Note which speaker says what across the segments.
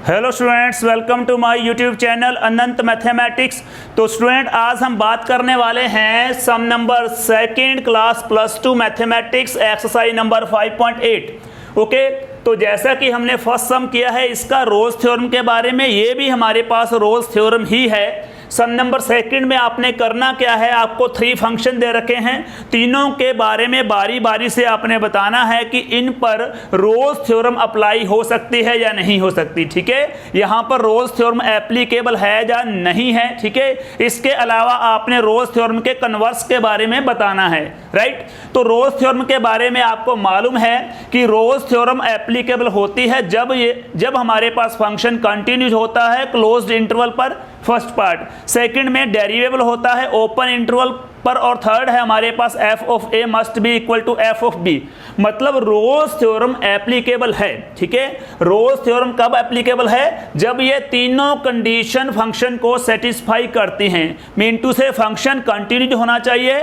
Speaker 1: Hello students, welcome to my YouTube channel Anant mathematics. तो student, आज हम बात करने वाले हैं sum number second class +2 mathematics exercise number 5.8। Okay, तो जैसा कि हमने फर्स्ट सम किया है इसका रोल्स थ्योरम के बारे में, ये भी हमारे पास रोल्स थ्योरम ही है। सम नंबर सेकंड में आपने करना क्या है, आपको 3 फंक्शन दे रखे हैं, तीनों के बारे में बारी बारी से आपने बताना है कि इन पर रोल्स थ्योरम अप्लाई हो सकती है या नहीं हो सकती। ठीक है, यहाँ पर रोल्स थ्योरम एप्लीकेबल है या नहीं है। ठीक है, इसके अलावा आपने रोल्स थ्योरम के कन्वर्स के बारे में बताना है। राइट, तो रोल्स थ्योरम के बारे में आपको मालूम है कि रोल्स थ्योरम एप्लीकेबल होती है जब हमारे पास फंक्शन कंटिन्यूज होता है क्लोज्ड इंटरवल पर, फर्स्ट पार्ट। सेकंड में डेरिवेबल होता है ओपन इंटरवल पर, और थर्ड है हमारे पास f of a must be equal to f of b। मतलब रोल्स थ्योरम एप्लीकेबल है। ठीक है, रोल्स थ्योरम कब एप्लीकेबल है? जब ये तीनों कंडीशन फंक्शन को सेटिस्फाई करती हैं। Mean to say function continues होना चाहिए,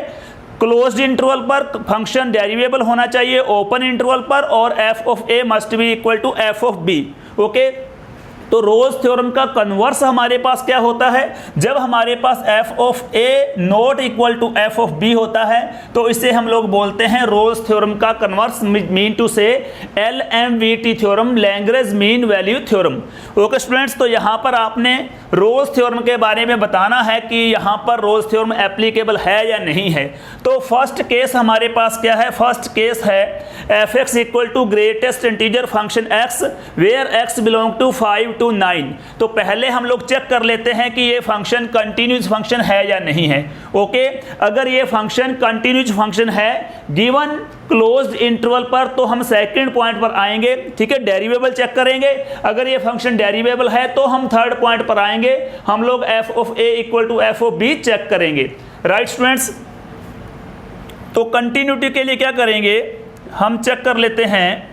Speaker 1: क्लोज्ड इंटरवल पर फंक्शन डेरिवेबल होना चाहिए ओपन इंटरवल पर, और f of a must be equal to f of b। Okay, तो रोल्स थ्योरम का कन्वर्स हमारे पास क्या होता है? जब हमारे पास f of a not equal to f of b होता है तो इसे हम लोग बोलते हैं रोल्स थ्योरम का कन्वर्स। मीन टू से LMVT theorem, Lagrange mean value theorem. Okay students, तो यहाँ पर आपने रोल्स थ्योरम के बारे में बताना है कि यहाँ पर रोल्स थ्योरम एप्लीकेबल है या नहीं है। तो फर्स्ट केस हमारे पास क्या है? फर्स्ट केस है f(x) equal to greatest integer function x where x belong to 5 to 9। तो पहले हम लोग चेक कर लेते हैं कि ये फंक्शन कंटिन्यूज फंक्शन है या नहीं है। ओके, अगर ये फंक्शन कंटिन्यूज फंक्शन है गिवन क्लोज्ड इंटरवल पर तो हम सेकंड पॉइंट पर आएंगे। ठीक है, डेरिवेबल चेक करेंगे। अगर ये फंक्शन डेरिवेबल है तो हम थर्ड पॉइंट पर आएंगे, हम लोग f of a equal to f of b check करेंगे। राइट स्टूडेंट्स, तो कंटिन्यूटी के लिए क्या करेंगे, हम चेक कर लेते हैं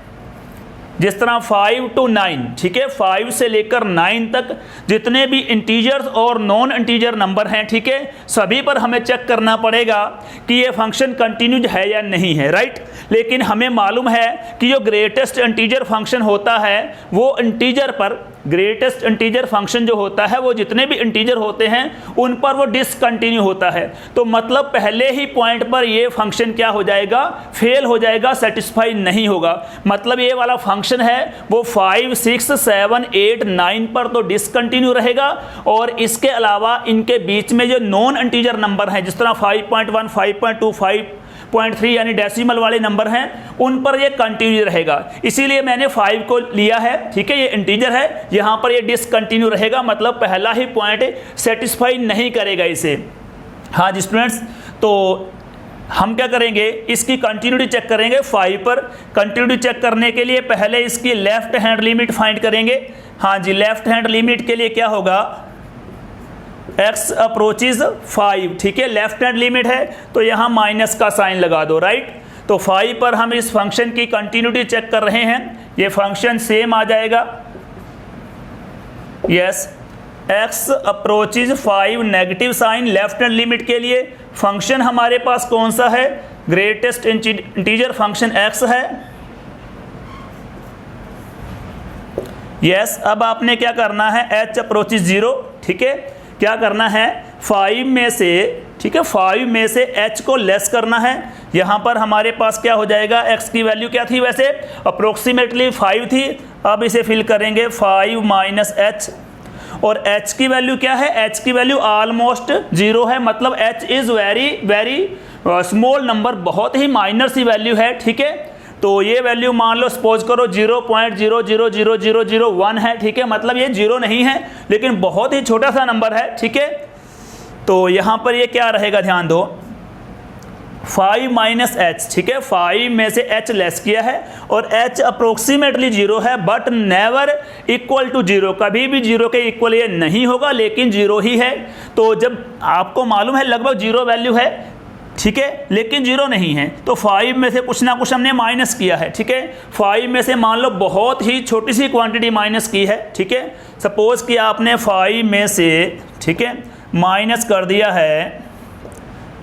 Speaker 1: जिस तरह 5 to 9। ठीक है, 5 से लेकर 9 तक जितने भी इंटीजर्स और नॉन इंटीजर नंबर हैं, ठीक है, सभी पर हमें चेक करना पड़ेगा कि ये फंक्शन कंटिन्यूज है या नहीं है। राइट, लेकिन हमें मालूम है कि जो ग्रेटेस्ट इंटीजर फंक्शन होता है वो इंटीजर पर, ग्रेटेस्ट इंटीजर फंक्शन जो होता है वो जितने भी इंटीजर होते हैं उन पर वो डिसकंटिन्यू होता है। तो मतलब पहले ही पॉइंट पर ये फंक्शन क्या हो जाएगा? फेल हो जाएगा, सेटिस्फाई नहीं होगा। मतलब ये वाला फंक्शन है वो 5, 6, 7, 8, 9 पर तो डिसकंटिन्यू रहेगा, और इसके अलावा इनके बीच में जो नॉन इंटीजर नंबर हैं जिस तरह 5.1, 5.2, 5.3 यानी डेसिमल वाले नंबर हैं उन पर ये कंटिन्यू रहेगा। इसीलिए मैंने 5 को लिया है। ठीक है, ये इंटीजर है, यहाँ पर ये डिसकंटिन्यू रहेगा, मतलब पहला ही पॉइंट सेटिस्फाई नहीं करेगा इसे। हाँ जी स्टूडेंट्स, तो हम क्या करेंगे, इसकी कंटिन्यूटी चेक करेंगे। 5 पर कंटिन्यूटी चेक करने के लिए पहले इसकी लेफ्ट हैंड लिमिट फाइंड करेंगे। हाँ जी, लेफ्ट हैंड लिमिट के लिए क्या होगा, x अप्रोचेज 5। ठीक है, लेफ्ट हैंड लिमिट है तो यहाँ माइनस का साइन लगा दो। राइट, तो 5 पर हम इस फंक्शन की कंटिन्यूटी चेक कर रहे हैं, ये फंक्शन सेम आ जाएगा। Yes, x approaches 5, negative sign left hand limit के लिए। फंक्शन हमारे पास कौन सा है? ग्रेटेस्ट इंटीजर फंक्शन x है। यस, अब आपने क्या करना है, h अप्रोचेज 0। ठीक है, क्या करना है, 5 में से, ठीक है, 5 में से h को लेस करना है। यहाँ पर हमारे पास क्या हो जाएगा, x की वैल्यू क्या थी वैसे? अप्रोक्सीमेटली 5 थी। अब इसे फिल करेंगे 5 माइनस h, और h की वैल्यू क्या है? h की वैल्यू ऑलमोस्ट 0 है, मतलब h is very very small number, बहुत ही माइनर सी वैल्यू है। ठीक है, तो ये वैल्यू मान लो सपोज करो 0.000001 है। ठीक है, मतलब ये 0 नहीं है लेकिन बहुत ही छोटा सा नंबर है। ठीक है, तो यहाँ पर ये क्या रहेगा, ध्यान दो, 5 माइनस h। ठीक है, 5 में से h लेस किया है और h अप्रोक्सीमेटली 0 है, बट नेवर इक्वल टू 0। कभी भी 0 के इक्वल ये नहीं होगा, लेकिन 0 ही है। तो जब आपको मालूम है लगभग 0 वैल्यू है, ठीक है, लेकिन 0 नहीं है, तो 5 में से कुछ ना कुछ हमने माइनस किया है। ठीक है, 5 में से मान लो बहुत ही छोटी सी क्वांटिटी माइनस की है। ठीक है, सपोज कि आपने 5 में से, ठीक है, माइनस कर दिया है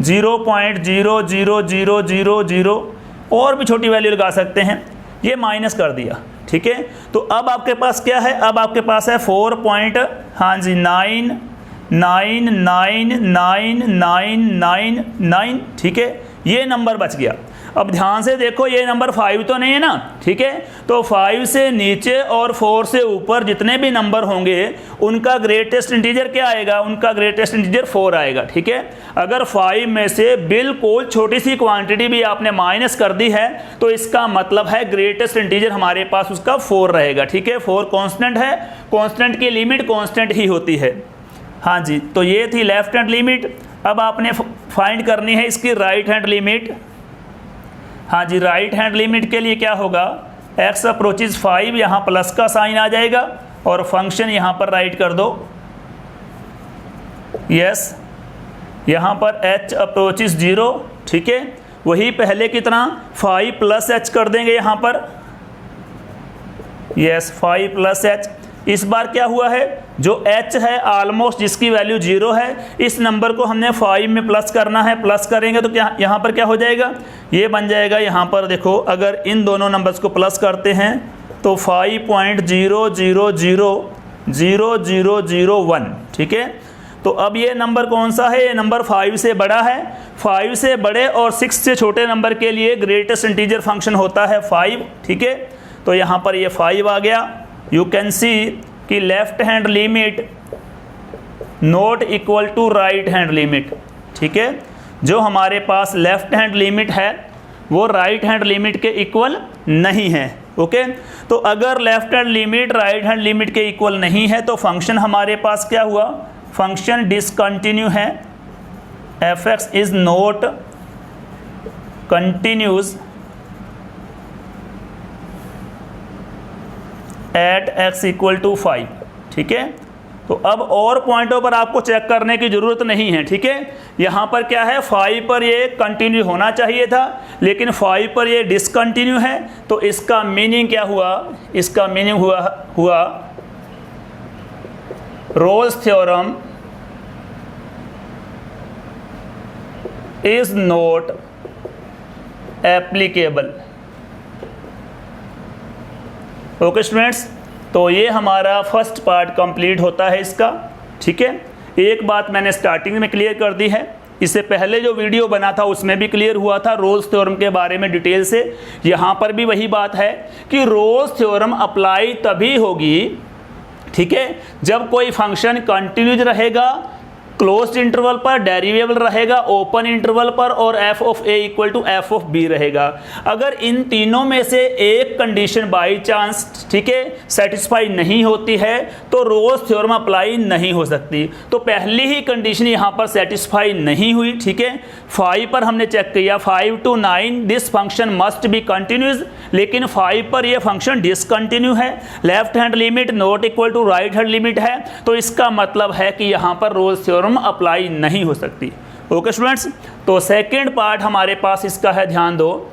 Speaker 1: 0.00000, और भी छोटी वैल्यू लगा सकते हैं, ये माइनस कर दिया। ठीक है। तो अब आपके पास क्या है, अब आपके पास है 4.999999, ठीक है, ये नंबर बच गया। अब ध्यान से देखो, ये नंबर 5 तो नहीं है ना, ठीक है। तो 5 से नीचे और 4 से ऊपर जितने भी नंबर होंगे उनका ग्रेटेस्ट इंटीजर क्या आएगा, उनका ग्रेटेस्ट इंटीजर 4 आएगा, ठीक है। अगर 5 में से बिल्कुल छोटी सी क्वांटिटी भी आपने माइनस कर दी है तो इसका मतलब है ग्रेटेस्ट इंटीजर हमारे पास उसका 4 रहेगा, ठीक है। 4 कांस्टेंट है, कांस्टेंट की लिमिट कांस्टेंट ही होती है। हाँ जी, तो ये थी लेफ्ट हैंड लिमिट। अब आपने फाइंड करनी है इसकी राइट हैंड लिमिट। हाँ जी, राइट हैंड लिमिट के लिए क्या होगा, x अप्रोचेज 5, यहाँ प्लस का साइन आ जाएगा और फंक्शन यहाँ पर राइट कर दो, यस। यहाँ पर h अप्रोचेज 0, ठीक है, वही पहले की तरह 5 प्लस h कर देंगे यहाँ पर, यस, 5 प्लस h। इस बार क्या हुआ है, जो h है ऑलमोस्ट जिसकी वैल्यू 0 है, इस नंबर को हमने 5 में प्लस करना है। प्लस करेंगे तो क्या यहाँ पर क्या हो जाएगा, ये बन जाएगा, यहाँ पर देखो अगर इन दोनों नंबर्स को प्लस करते हैं तो 5.00000001, ठीक है। तो अब ये नंबर कौन सा है, ये नंबर 5 से बड़ा है। 5 से बड़े और 6 से छोटे नंबर के लिए ग्रेटेस्ट इंटीजर फंक्शन होता है 5, ठीक है। तो यहाँ पर ये 5 आ गया। यू कैन सी कि left hand limit not equal to right hand limit, ठीक है। जो हमारे पास लेफ्ट हैंड लिमिट है वो राइट हैंड लिमिट के इक्वल नहीं है, ओके। तो अगर left hand limit right hand limit के इक्वल नहीं है तो फंक्शन हमारे पास क्या हुआ, फंक्शन डिसकंटिन्यू है। f(x) is not continuous at x equal to 5, ठीक है। तो अब और पॉइंटों पर आपको चेक करने की ज़रूरत नहीं है, ठीक है। यहाँ पर क्या है, 5 पर ये कंटिन्यू होना चाहिए था लेकिन 5 पर ये डिसकंटिन्यू है। तो इसका मीनिंग क्या हुआ, इसका मीनिंग हुआ Rolle's theorem is not applicable. Okay students, तो ये हमारा फर्स्ट पार्ट कंप्लीट होता है इसका, ठीक है। एक बात मैंने स्टार्टिंग में क्लियर कर दी है, इससे पहले जो वीडियो बना था उसमें भी क्लियर हुआ था रोल्स थ्योरम के बारे में डिटेल से। यहाँ पर भी वही बात है कि रोल्स थ्योरम अप्लाई तभी होगी, ठीक है, जब कोई फंक्शन कंटिन्यूज रहेगा, क्लोज्ड इंटरवल पर, डेरिवेबल रहेगा ओपन इंटरवल पर, और f of a equal to f of b रहेगा। अगर इन तीनों में से एक कंडीशन बाई चांस, ठीक है, सेटिस्फाई नहीं होती है तो रोल्स थ्योरम अप्लाई नहीं हो सकती। तो पहली ही कंडीशन यहाँ पर सेटिस्फाई नहीं हुई, ठीक है। 5 पर हमने चेक किया, 5 to 9 this function must be continues, लेकिन 5 पर यह फंक्शन डिसकंटिन्यू है। Left hand limit not equal to right hand limit है, तो इसका मतलब है कि यहाँ पर रोल्स थ्योरम अप्लाई नहीं हो सकती। ओके स्टूडेंट्स, तो सेकंड पार्ट हमारे पास इसका है, ध्यान दो।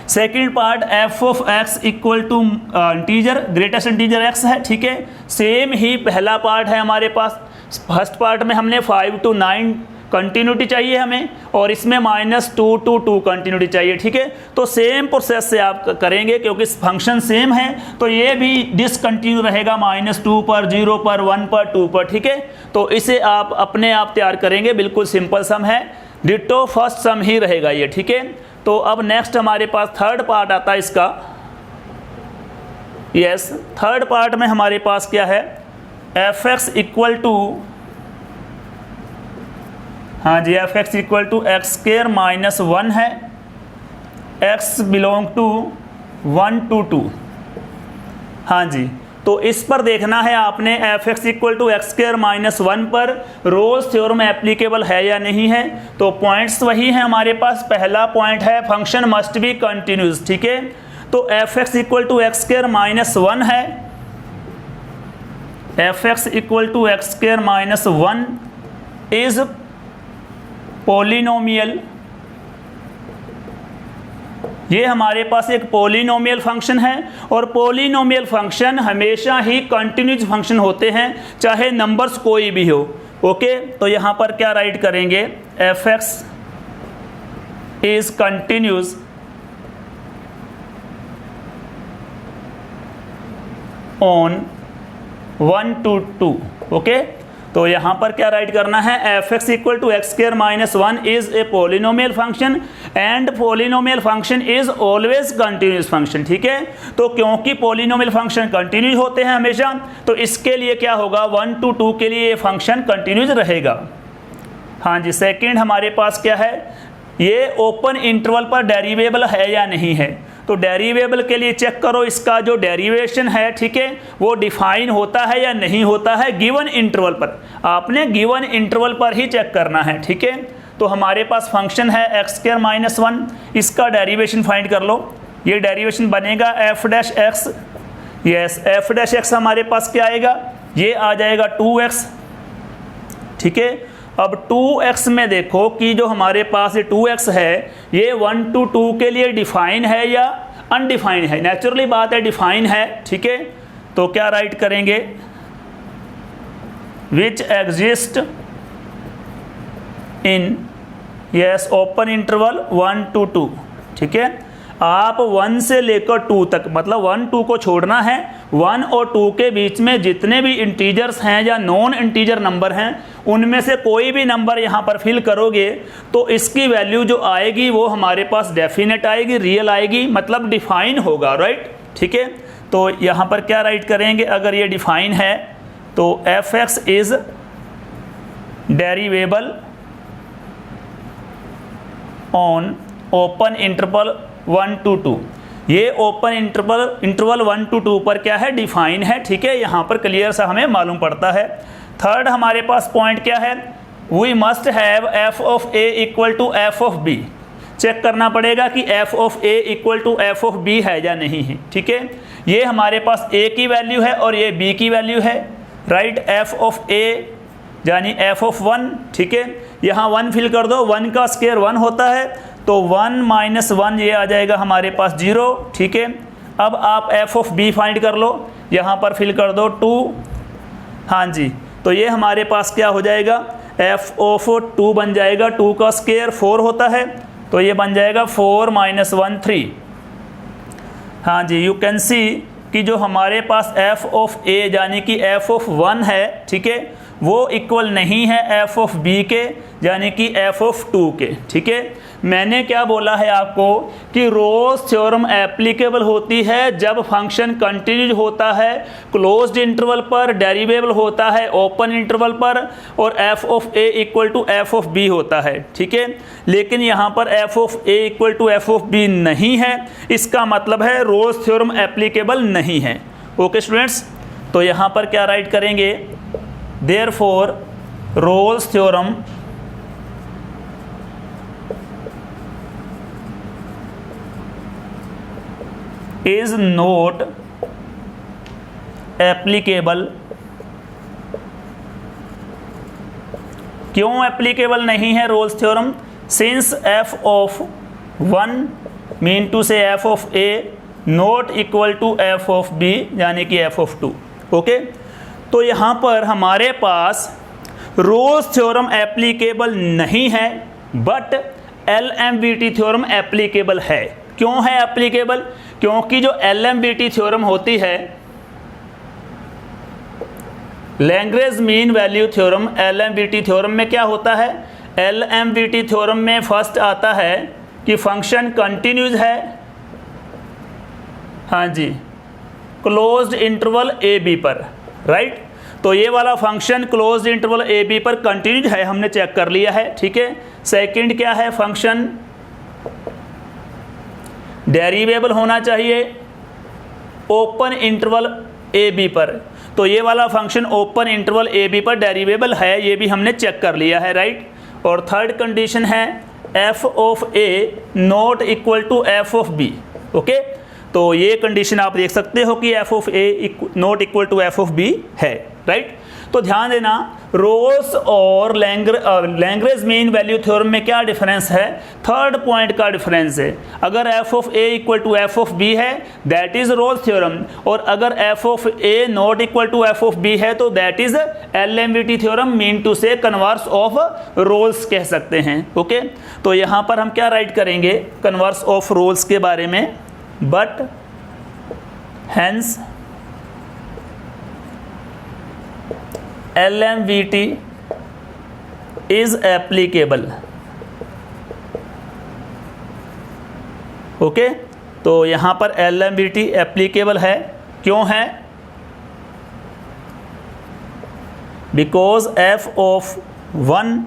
Speaker 1: Second part f of x equal to integer, greatest integer x है, ठीक है। सेम ही पहला पार्ट है हमारे पास। फर्स्ट पार्ट में हमने 5 to 9 कंटिन्यूटी चाहिए हमें, और इसमें -2 to 2 कंटिन्यूटी चाहिए, ठीक है। तो सेम प्रोसेस से आप करेंगे क्योंकि फंक्शन सेम है, तो ये भी डिसकंटिन्यू रहेगा -2 पर, 0 पर, 1 पर, 2 पर, ठीक है। तो इसे आप अपने आप तैयार करेंगे, बिल्कुल सिंपल सम है, डिटो फर्स्ट सम ही रहेगा ये, ठीक है। तो अब नेक्स्ट हमारे पास थर्ड पार्ट आता है इसका। यस, थर्ड पार्ट में हमारे पास क्या है, f(x) इक्वल टू, हाँ जी, f(x) equal to x square minus 1 है, x बिलोंग टू 1 to 2। हाँ जी, तो इस पर देखना है आपने f(x) equal to x square minus 1 पर रोल्स थ्योरम एप्लीकेबल है या नहीं है। तो पॉइंट्स वही हैं हमारे पास। पहला पॉइंट है फंक्शन मस्ट बी कंटिन्यूस, ठीक है। तो f(x) equal to x square minus 1 है, f(x) equal to x square minus 1 is polynomial. ये हमारे पास एक पॉलिनोमियल फंक्शन है, और पॉलिनोमियल फंक्शन हमेशा ही कंटिन्यूस फंक्शन होते हैं, चाहे नंबर्स कोई भी हो। ओके, तो यहाँ पर क्या राइट करेंगे, f(x) is continuous on 1 to 2। Okay, तो यहाँ पर क्या राइट करना है, f x equal to x square minus 1 is a polynomial function and polynomial function is always continuous function. ठीक है, तो क्योंकि पोलिनोमियल फंक्शन कंटिन्यूस होते हैं हमेशा, तो इसके लिए क्या होगा, 1 to 2 के लिए ये फंक्शन कंटिन्यूस रहेगा। हाँ जी, सेकंड हमारे पास क्या है, ये ओपन इंटरवल पर डेरिवेबल है या नहीं है। तो डेरिवेबल के लिए चेक करो, इसका जो डेरिवेशन है, ठीक है, वो डिफाइन होता है या नहीं होता है गिवन इंटरवल पर। आपने गिवन इंटरवल पर ही चेक करना है। ठीक है, तो हमारे पास फंक्शन है एक्स स्क्वायर माइनस 1, इसका डेरिवेशन फाइंड कर लो। ये डेरिवेशन बनेगा F dash x, yes F dash x हमारे पास क्या आएगा, ये आ जाएगा 2x। ठीक है, अब 2x में देखो कि जो हमारे पास ये 2x है, ये 1 to 2 के लिए डिफाइन है या अनडिफाइन है। नेचुरली बात है डिफाइन है। ठीक है, तो क्या राइट करेंगे, which exist in yes open interval 1 to 2। ठीक है, आप 1 से लेकर 2 तक, मतलब 1 2 को छोड़ना है, 1 और 2 के बीच में जितने भी इंटीजर्स हैं या नॉन इंटीजर नंबर हैं, उनमें से कोई भी नंबर यहाँ पर फिल करोगे तो इसकी वैल्यू जो आएगी वो हमारे पास डेफिनेट आएगी, रियल आएगी, मतलब डिफाइन होगा। राइट, ठीक है, तो यहाँ पर क्या राइट करेंगे, अगर ये डिफाइन है तो F X is derivable on open interval 1 to 2। ये ओपन इंटरवल 1 to 2 पर क्या है, डिफाइन है। ठीक है, यहाँ पर क्लियर सा हमें मालूम पड़ता है। थर्ड हमारे पास पॉइंट क्या है, we must have f of a equal to F of b. Check करना पड़ेगा कि f of a equal to F of b है या नहीं है। ठीक है, ये हमारे पास ए की वैल्यू है और ये बी की वैल्यू है। राइट, एफ ऑफ ए यानी एफ ऑफ 1। ठीक है, यहाँ 1 फिल कर दो, 1 का स्क्वायर 1 होता है, तो 1 माइनस 1 ये आ जाएगा हमारे पास 0। ठीक है, अब आप एफ ऑफ बी फाइंड कर लो, यहाँ पर फिल कर दो 2। हाँ जी, तो ये हमारे पास क्या हो जाएगा, एफ ऑफ 2 बन जाएगा, 2 का स्क्वायर 4 होता है, तो ये बन जाएगा 4 माइनस 1 3। हाँ जी, यू कैन सी कि जो हमारे पास एफ ऑफ ए यानी कि एफ ऑफ 1 है, ठीक है, वो इक्वल नहीं है एफ ऑफ बी के यानी कि एफ ऑफ 2 के। ठीक है, मैंने क्या बोला है आपको कि रोल्स थ्योरम एप्लीकेबल होती है जब फंक्शन कंटिन्यूज होता है क्लोज्ड इंटरवल पर, डेरिवेबल होता है ओपन इंटरवल पर, और f of a equal to F of b होता है। ठीक है, लेकिन यहाँ पर f of a equal to F of b नहीं है, इसका मतलब है रोल्स थ्योरम एप्लीकेबल नहीं है। ओके स्टूडेंट्स, तो यहाँ पर क्या राइट करेंगे, therefore Rolle's theorem is not applicable। क्यों एप्लीकेबल नहीं है Rolle's theorem, since F of 1 mean to say F of A not equal to F of B यानी कि एफ ऑफ 2। ओके, तो यहाँ पर हमारे पास रोल्स थ्योरम एप्लीकेबल नहीं है, बट LMVT थ्योरम एप्लीकेबल है। क्यों है एप्लीकेबल, क्योंकि जो LMVT थ्योरम होती है, Lagrange mean value theorem, LMVT theorem में क्या होता है, LMVT थ्योरम में फर्स्ट आता है कि फंक्शन कंटिन्यूज है, हाँ जी, क्लोज्ड इंटरवल ए बी पर। राइट, तो ये वाला function closed interval a b पर कंटिन्यूज है, हमने चेक कर लिया है। ठीक है, सेकंड क्या है, फंक्शन डेरिवेबल होना चाहिए ओपन इंटरवल ए बी पर, तो ये वाला function open interval a b पर डेरिवेबल है, ये भी हमने चेक कर लिया है। राइट, और थर्ड कंडीशन है f of A not equal to F of b. Okay, तो ये कंडीशन आप देख सकते हो कि f of A not equal to F of b है। राइट, तो ध्यान देना, रोल्स और लैग्रेंज मीन वैल्यू थ्योरम में क्या डिफरेंस है, थर्ड पॉइंट का डिफरेंस है। अगर f of a equal to F of b है दैट इज रोल्स थ्योरम, और अगर f of A not equal to F of b है तो that is LMVT theorem, mean to say converse of Rolle's कह सकते हैं। Okay, तो यहाँ पर हम क्या राइट करेंगे कन्वर्स ऑफ रोल्स के बारे में, but hence LMVT is applicable. Okay, तो यहाँ पर LMVT एप्लीकेबल है। क्यों है? Because f of 1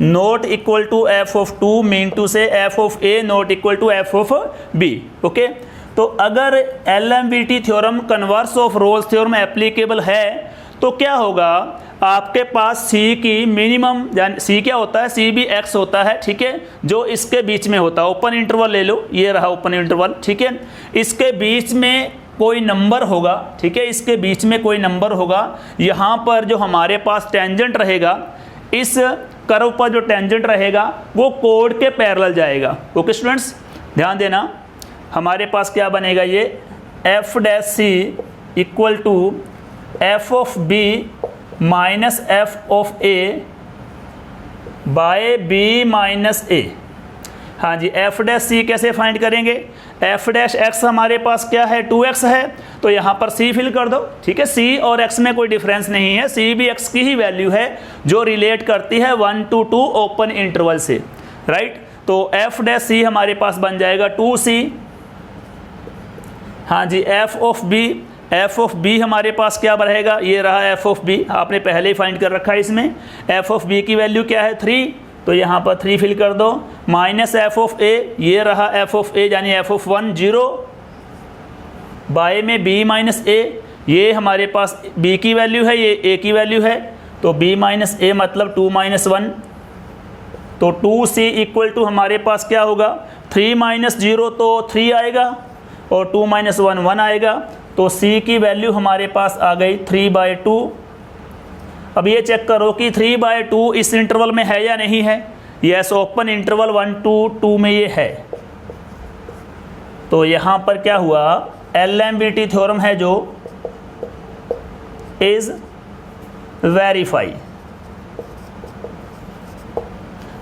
Speaker 1: not equal to f of 2 mean to say f of a not equal to f of b। Okay, तो अगर LMVT theorem converse of Rolle's theorem applicable है तो क्या होगा, आपके पास C की मिनिमम, यानी C क्या होता है, C भी X होता है, ठीक है, जो इसके बीच में होता है। ओपन इंटरवल ले लो, ये रहा ओपन इंटरवल, ठीक है, इसके बीच में कोई नंबर होगा, ठीक है, इसके बीच में कोई नंबर होगा। यहाँ पर जो हमारे पास टेंजेंट रहेगा, इस कर्व पर जो टेंजेंट रहेगा वो कोड के पैरेलल जाएगा। ओके स्टूडेंट्स, ध्यान देना, हमारे पास क्या बनेगा, ये f dash c equal to f of b minus f of a by b minus a। हाँ जी, f डैश c कैसे फाइंड करेंगे, f डैश x हमारे पास क्या है, 2x है, तो यहाँ पर c फिल कर दो, ठीक है, c और x में कोई डिफरेंस नहीं है, c भी x की ही वैल्यू है जो रिलेट करती है 1 to 2 ओपन इंटरवल से, राइट। तो f डैश c हमारे पास बन जाएगा 2c। हाँ जी, f ऑफ b हमारे पास क्या रहेगा, ये रहा f ऑफ b, आपने पहले ही फाइंड कर रखा है इसमें। f ऑफ b की वैल्यू क्या है, 3, तो यहाँ पर 3 फिल कर दो, माइनस f ऑफ a, ये रहा f ऑफ a यानी f ऑफ 1 0, बाय में b माइनस a, ये हमारे पास b की वैल्यू है, ये a की वैल्यू है, तो b माइनस a मतलब 2 माइनस 1, तो 2c इक्वल टू हमारे पास क्या होगा, 3 माइनस 0 तो 3 आएगा और 2 माइनस 1 1 आएगा, तो c की वैल्यू हमारे पास आ गई 3/2। अब ये चेक करो कि 3/2 इस इंटरवल में है या नहीं है। यस, ओपन इंटरवल 1 to 2 में ये है। तो यहाँ पर क्या हुआ, LMVT थ्योरम है जो इज वेरीफाई।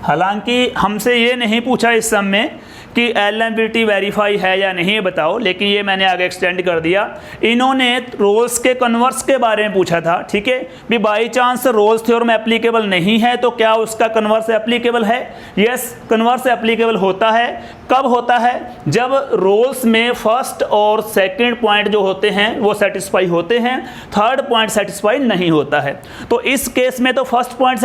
Speaker 1: हालांकि हमसे ये नहीं पूछा इस सम में कि LMVT वेरीफाई है या नहीं बताओ, लेकिन ये मैंने आगे एक्सटेंड कर दिया। इन्होंने रोल्स के कन्वर्स के बारे में पूछा था, ठीक है, भी by chance roles theorem applicable नहीं है तो क्या उसका कन्वर्स एप्लीकेबल है। यस, कन्वर्स एप्लीकेबल होता है। कब होता है, जब रोल्स में फर्स्ट और सेकंड पॉइंट जो होते हैं वो सेटिस्फाई होते हैं, थर्ड पॉइंट सेटिस्फाई नहीं होता है। तो इस केस में तो फर्स्ट पॉइंट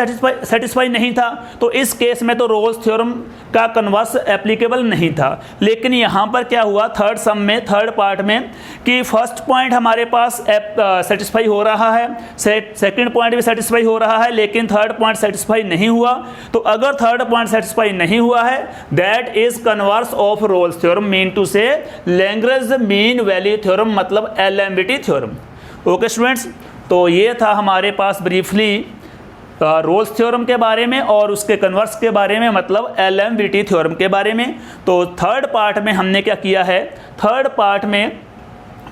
Speaker 1: सेटिस्फाई नहीं था, तो इस केस में तो रोल्स थ्योरम का कन्वर्स एप्लीकेबल नहीं था। लेकिन यहाँ पर क्या हुआ, थर्ड सम में, थर्ड पार्ट में, कि फर्स्ट पॉइंट हमारे पास सेटिस्फाई हो रहा है, सेकंड पॉइंट भी सेटिस्फाई हो रहा है, लेकिन थर्ड पॉइंट सेटिस्फाई नहीं हुआ। तो अगर थर्ड पॉइंट सेटिस्फाई नहीं हुआ है, that is converse of Rolle's theorem, mean to say Lagrange mean value theorem, मतलब LMVT थ्योरम। ओके स्टूडेंट्स, तो ये था हमारे पास ब्रीफली रोल्स थ्योरम के बारे में और उसके कन्वर्स के बारे में, मतलब LMVT थ्योरम के बारे में। तो थर्ड पार्ट में हमने क्या किया है, थर्ड पार्ट में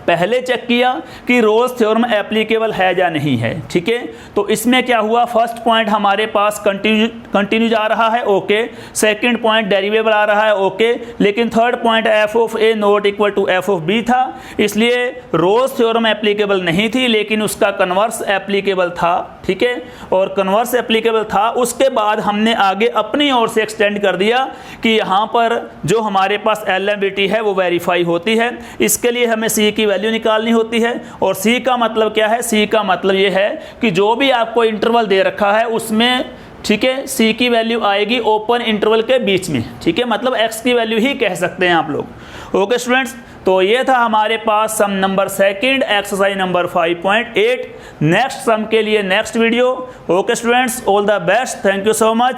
Speaker 1: पहले चेक किया कि रोल्स थ्योरम एप्लीकेबल है या नहीं है, ठीक है। तो इसमें क्या हुआ, फर्स्ट पॉइंट हमारे पास कंटिन्यू जा रहा है, ओके, सेकंड पॉइंट डेरिवेबल आ रहा है, ओके, लेकिन third point f of a not equal to f of b था, इसलिए रोल्स थ्योरम एप्लीकेबल नहीं थी, लेकिन उसका कन्वर्स एप्लीकेबल था, ठीक है। और कन्वर्स एप्लीकेबल था, उसके बाद हमने आगे अपनी ओर से एक्सटेंड कर दिया कि यहाँ पर जो हमारे पास LMVT है वो वेरीफाई होती है। इसके लिए हमें c की वैल्यू निकालनी होती है, और c का मतलब क्या है, c का मतलब ये है कि जो भी आपको इंटरवल दे रखा है उसमें, ठीक है, c की वैल्यू आएगी ओपन इंटरवल के बीच में, ठीक है, मतलब x की वैल्यू ही कह सकते हैं आप लोग। ओके स्टूडेंट्स, तो ये था हमारे पास sum number second, exercise number 5.8। Next sum के लिए next video. Okay students, all the best, thank you so much.